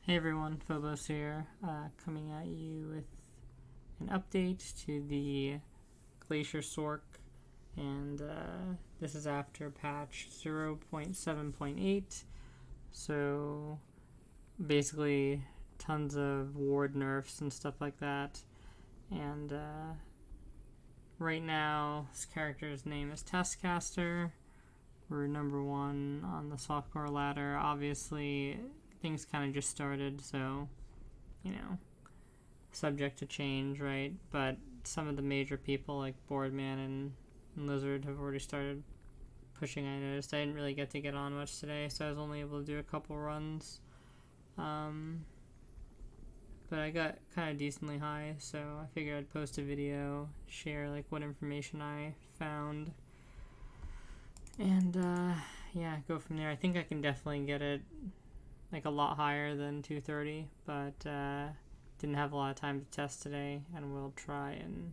Hey everyone, Phobos here, coming at you with an update to the Glacier Sorc, and this is after patch 0.7.8, so basically tons of ward nerfs and stuff like that, and right now this character's name is Testcaster. We're number one on the softcore ladder. Obviously, things kind of just started, so, subject to change, right? But some of the major people like Boardman and Lizard have already started pushing. I noticed I didn't really get to get on much today, so I was only able to do a couple runs. But I got kind of decently high, so I figured I'd post a video, share like what information I found, and go from there. I think I can definitely get it like a lot higher than 230, but didn't have a lot of time to test today, and we'll try and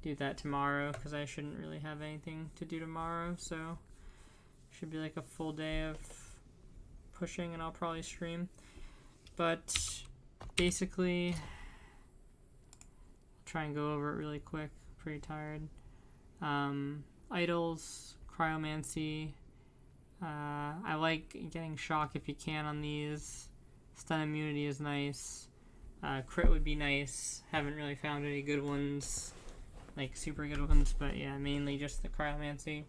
do that tomorrow because I shouldn't really have anything to do tomorrow, so should be like a full day of pushing, and I'll probably stream. But basically, I'll try and go over it really quick. Pretty tired. Idols, Cryomancy. I like getting shock if you can on these. Stun immunity is nice. Crit would be nice. Haven't really found any good ones, like super good ones, but yeah, mainly just the Cryomancy.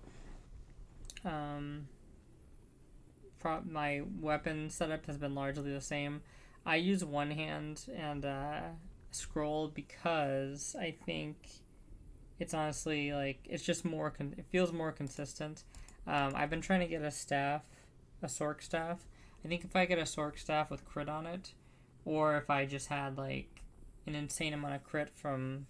My weapon setup has been largely the same. I use one hand and scroll because I think it's honestly like it's just more. It feels more consistent. I've been trying to get a Sorc staff. I think if I get a Sorc staff with crit on it, or if I just had like an insane amount of crit from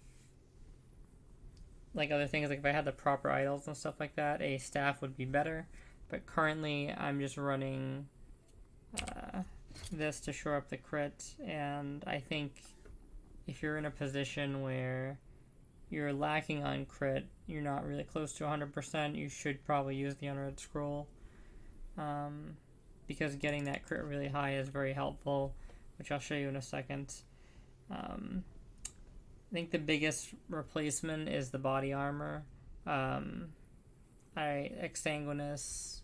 like other things, like if I had the proper idols and stuff like that, a staff would be better. But currently, I'm just running this to shore up the crit, and I think if you're in a position where you're lacking on crit, you're not really close to 100%, you should probably use the Unread Scroll, because getting that crit really high is very helpful, which I'll show you in a second. I think the biggest replacement is the body armor. Exsanguinous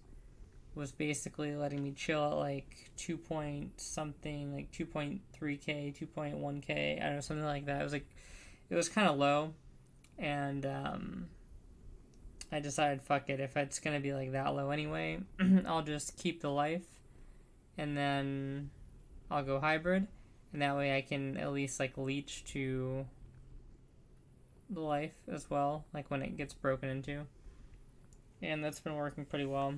was basically letting me chill at like 2 point something, like 2.3k, 2.1k, I don't know, something like that. It was kind of low, and I decided, fuck it, if it's gonna be like that low anyway, I'll just keep the life, and then I'll go hybrid, and that way I can at least like leech to the life as well, like when it gets broken into, and that's been working pretty well.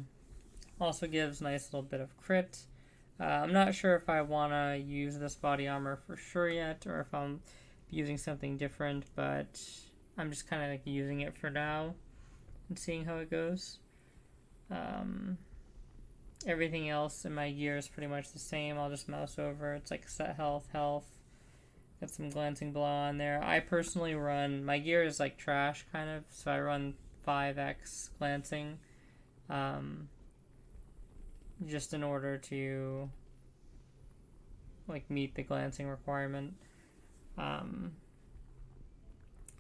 Also gives nice little bit of crit. I'm not sure if I want to use this body armor for sure yet, or if I'm using something different, but I'm just kind of like using it for now and seeing how it goes. Everything else in my gear is pretty much the same. I'll just mouse over. It's like set health. Got some glancing blow on there. I personally run, my gear is like trash kind of, so I run 5x glancing, just in order to like meet the glancing requirement.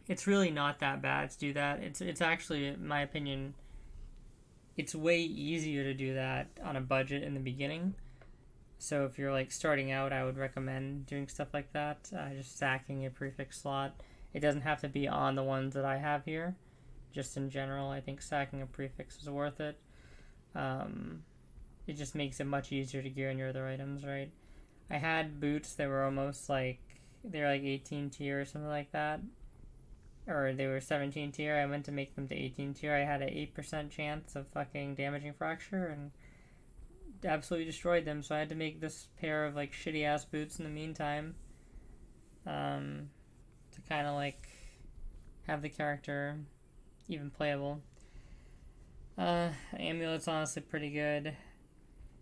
It's really not that bad to do that. It's actually, in my opinion, it's way easier to do that on a budget in the beginning. So if you're like starting out, I would recommend doing stuff like that. Just stacking a prefix slot. It doesn't have to be on the ones that I have here. Just in general, I think stacking a prefix is worth it. It just makes it much easier to gear in your other items, right? I had boots that were almost like, they're like 18 tier or something like that. Or they were 17 tier. I went to make them to 18 tier. I had an 8% chance of fucking damaging fracture and absolutely destroyed them. So I had to make this pair of like shitty ass boots in the meantime, to kind of like have the character even playable. Amulet's honestly pretty good.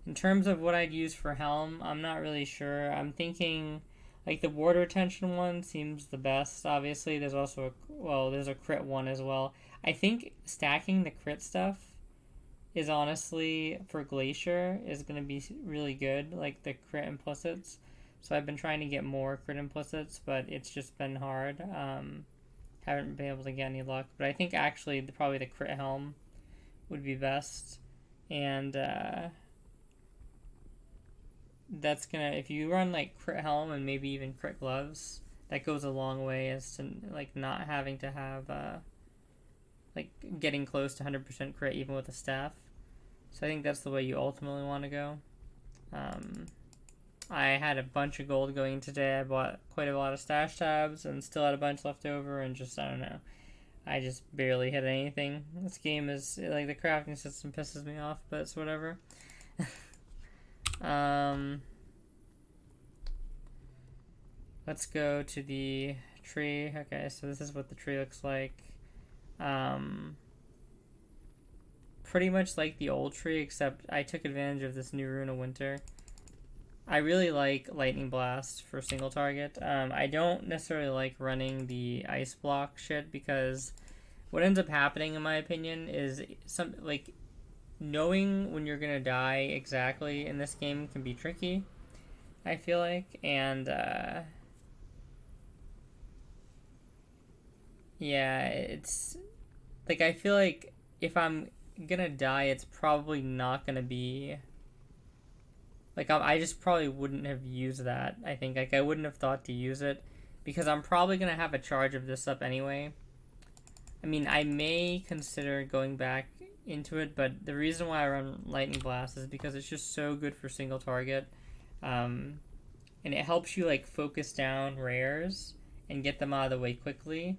In terms of what I'd use for Helm, I'm not really sure. I'm thinking like the ward retention one seems the best. Obviously, there's also there's a crit one as well. I think stacking the crit stuff is honestly, for Glacier, is going to be really good, like the crit implicits. So I've been trying to get more crit implicits, but it's just been hard. Haven't been able to get any luck. But I think actually probably the crit helm would be best. And that's gonna, if you run like crit helm and maybe even crit gloves, that goes a long way as to like not having to have like getting close to 100% crit even with a staff. So I think that's the way you ultimately want to go. I had a bunch of gold going today. I bought quite a lot of stash tabs and still had a bunch left over, and just, I don't know. I just barely hit anything. This game is, like, the crafting system pisses me off, but it's whatever. Let's go to the tree. Okay, so this is what the tree looks like. Pretty much like the old tree, except I took advantage of this new Rune of Winter. I really like Lightning Blast for single target. I don't necessarily like running the ice block shit, because what ends up happening, in my opinion, is knowing when you're gonna die exactly in this game can be tricky, I feel like. And yeah, it's like, I feel like if I'm gonna die, it's probably not gonna be like, I just probably wouldn't have used that. I think, like, I wouldn't have thought to use it, because I'm probably gonna have a charge of this up anyway. I mean, I may consider going back into it, but the reason why I run Lightning Blast is because it's just so good for single target, and it helps you like focus down rares and get them out of the way quickly,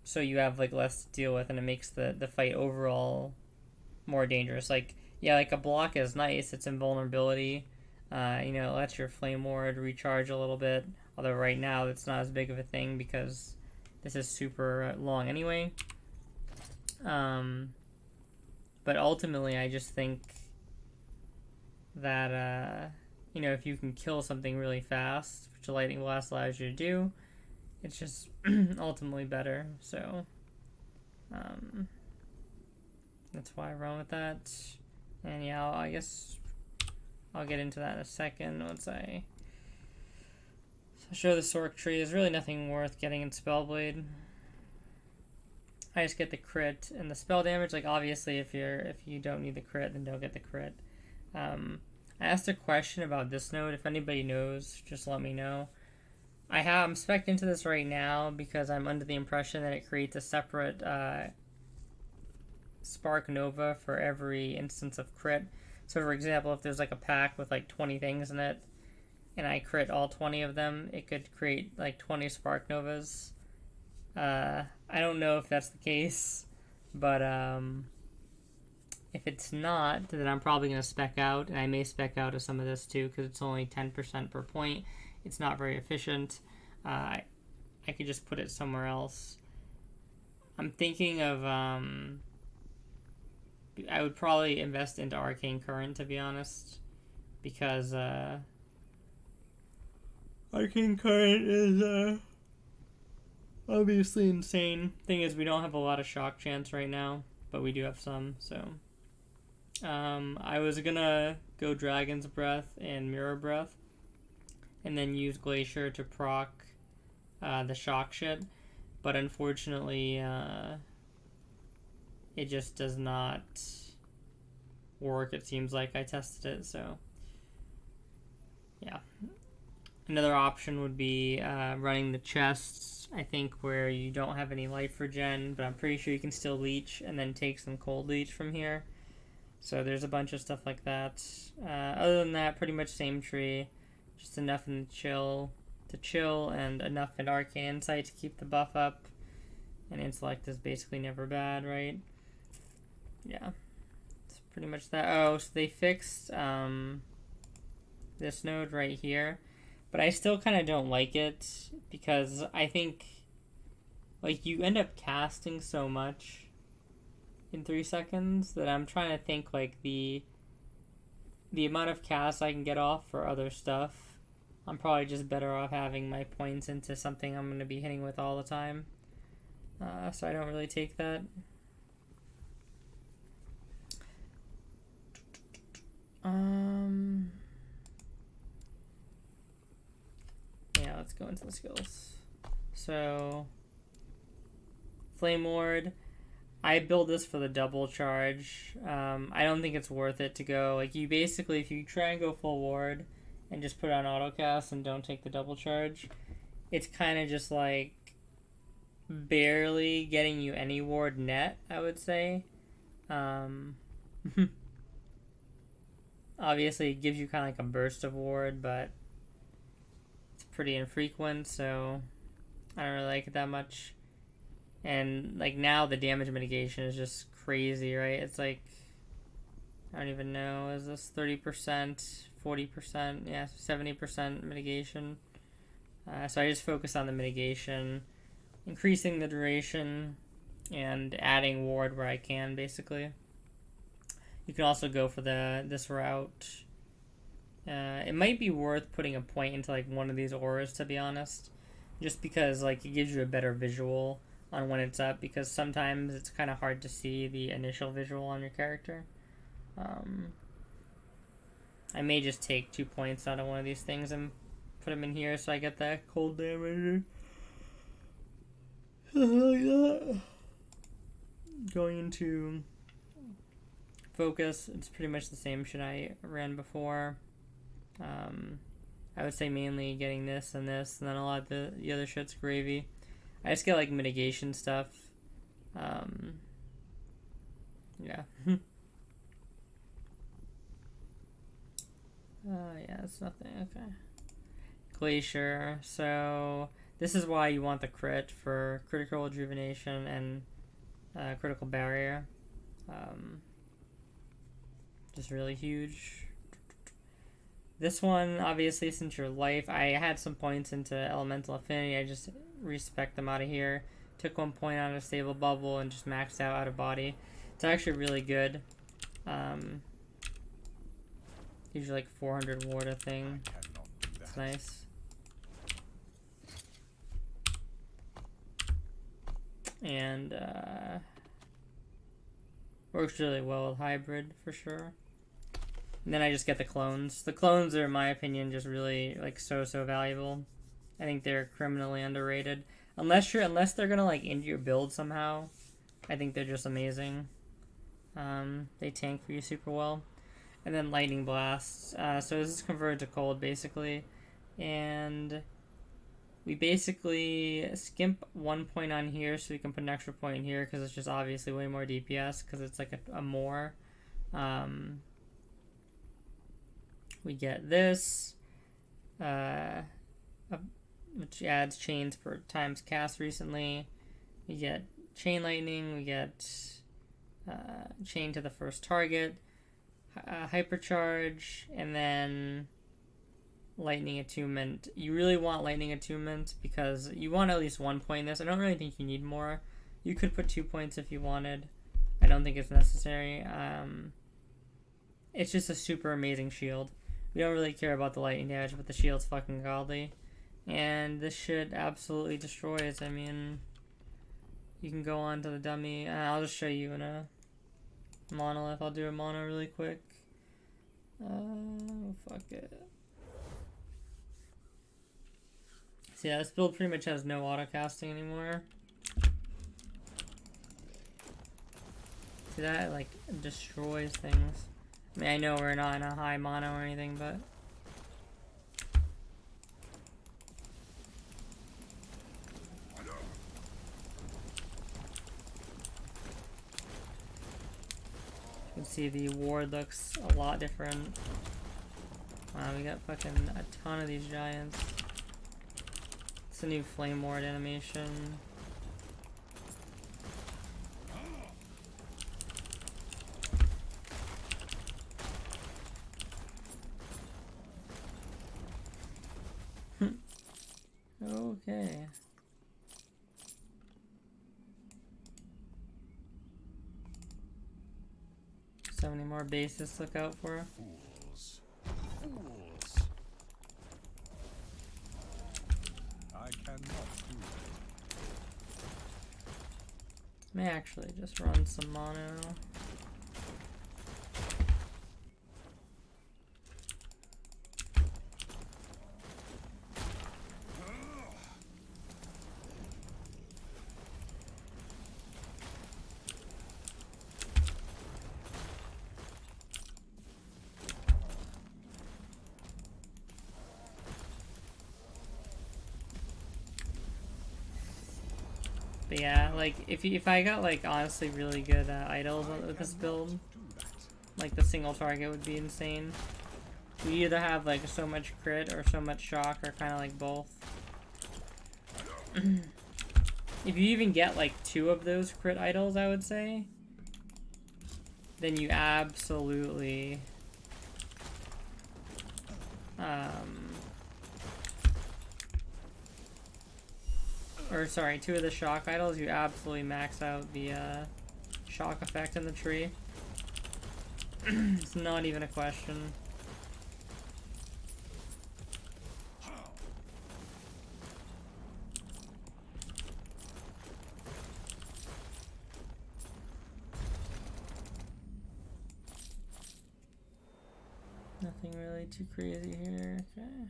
so you have like less to deal with, and it makes the fight overall more dangerous. Like, yeah, like a block is nice, it's invulnerability, it lets your flame ward recharge a little bit, although right now it's not as big of a thing because this is super long anyway. But ultimately I just think that if you can kill something really fast, which a Lightning Blast allows you to do, it's just ultimately better. So that's why I run with that. And yeah, I guess I'll get into that in a second once I show the Sorc tree. There's really nothing worth getting in Spellblade. I just get the crit and the spell damage. Like, obviously, if you don't need the crit, then don't get the crit. I asked a question about this node. If anybody knows, just let me know. I'm spec'd into this right now because I'm under the impression that it creates a separate Spark Nova for every instance of crit. So for example, if there's like a pack with like 20 things in it, and I crit all 20 of them, it could create like 20 Spark Novas. I don't know if that's the case, but if it's not, then I'm probably going to spec out, and I may spec out of some of this too, because it's only 10% per point. It's not very efficient. I could just put it somewhere else. I'm thinking of I would probably invest into Arcane Current, to be honest, because Arcane Current is obviously insane. Thing is, we don't have a lot of shock chance right now, but we do have some. So I was gonna go Dragon's Breath and Mirror Breath, and then use Glacier to proc the shock shit, but unfortunately it just does not work. It seems like I tested it, so yeah. Another option would be running the chests, I think, where you don't have any life regen, but I'm pretty sure you can still leech and then take some cold leech from here. So there's a bunch of stuff like that. Other than that, pretty much same tree, just enough in chill and enough in Arcane Insight to keep the buff up. And Intellect is basically never bad, right? Yeah, it's pretty much that. Oh, so they fixed this node right here, but I still kind of don't like it, because I think like you end up casting so much in 3 seconds that I'm trying to think like the amount of casts I can get off for other stuff. I'm probably just better off having my points into something I'm going to be hitting with all the time, so I don't really take that. go into the skills. So, Flame Ward. I build this for the double charge. I don't think it's worth it to go. Like, you basically, if you try and go full ward and just put on autocast and don't take the double charge, it's kind of just like barely getting you any ward net, I would say. Obviously, it gives you kind of like a burst of ward, but it's pretty infrequent, so I don't really like it that much. And like now the damage mitigation is just crazy, right? It's like, I don't even know, is this 30%, 40%, yeah, 70% mitigation. So I just focus on the mitigation, increasing the duration, and adding ward where I can, basically. You can also go for this route. It might be worth putting a point into like one of these auras, to be honest, just because like it gives you a better visual on when it's up, because sometimes it's kind of hard to see the initial visual on your character. I may just take 2 points out of one of these things and put them in here so I get that cold damage. Like that. Going into focus, it's pretty much the same shit I ran before. I would say mainly getting this, and then a lot of the other shit's gravy. I just get like mitigation stuff. Yeah. Yeah, it's nothing. Okay. Glacier. So this is why you want the crit for critical rejuvenation and critical barrier. Just really huge. This one, obviously, since your life, I had some points into elemental affinity. I just respec them out of here. Took 1 point on a stable bubble and just maxed out of body. It's actually really good. Gives you like 400 ward a thing. It's nice. And works really well with hybrid for sure. And then I just get the clones. The clones are, in my opinion, just really like so valuable. I think they're criminally underrated. Unless they're gonna like end your build somehow, I think they're just amazing. They tank for you super well. And then lightning blasts. So this is converted to cold basically, and we basically skimp 1 point on here so we can put an extra point in here because it's just obviously way more DPS because it's like a more. We get this, which adds chains per times cast recently. We get chain lightning. We get chain to the first target, hypercharge, and then lightning attunement. You really want lightning attunement because you want at least 1 point in this. I don't really think you need more. You could put 2 points if you wanted. I don't think it's necessary. It's just a super amazing shield. We don't really care about the lightning damage, but the shield's fucking godly. And this shit absolutely destroys. I mean, you can go on to the dummy. I'll just show you in a monolith. I'll do a mono really quick. Fuck it. So yeah, this build pretty much has no auto casting anymore. See that? It, like, destroys things. I mean, I know we're not in a high mono or anything, but you can see the ward looks a lot different. Wow, we got fucking a ton of these giants. It's a new flame ward animation. Okay. So many more bases to look out for. Fools. Fools. I cannot do it. May actually just run some mono. But yeah, like if I got like honestly really good idols with this build, like the single target would be insane. We either have like so much crit or so much shock, or kind of like both. If you even get like 2 of those crit idols, I would say, then you absolutely or sorry, 2 of the shock idols, you absolutely max out the shock effect in the tree. It's not even a question. Nothing really too crazy here. Okay.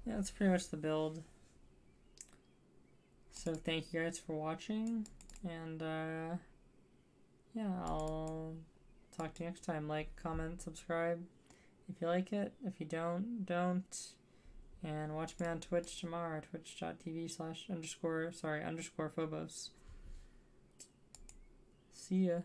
Yeah, that's pretty much the build. So thank you guys for watching, and yeah, I'll talk to you next time. Like, comment, subscribe if you like it. If you don't. And watch me on Twitch tomorrow, twitch.tv/_phobos. See ya.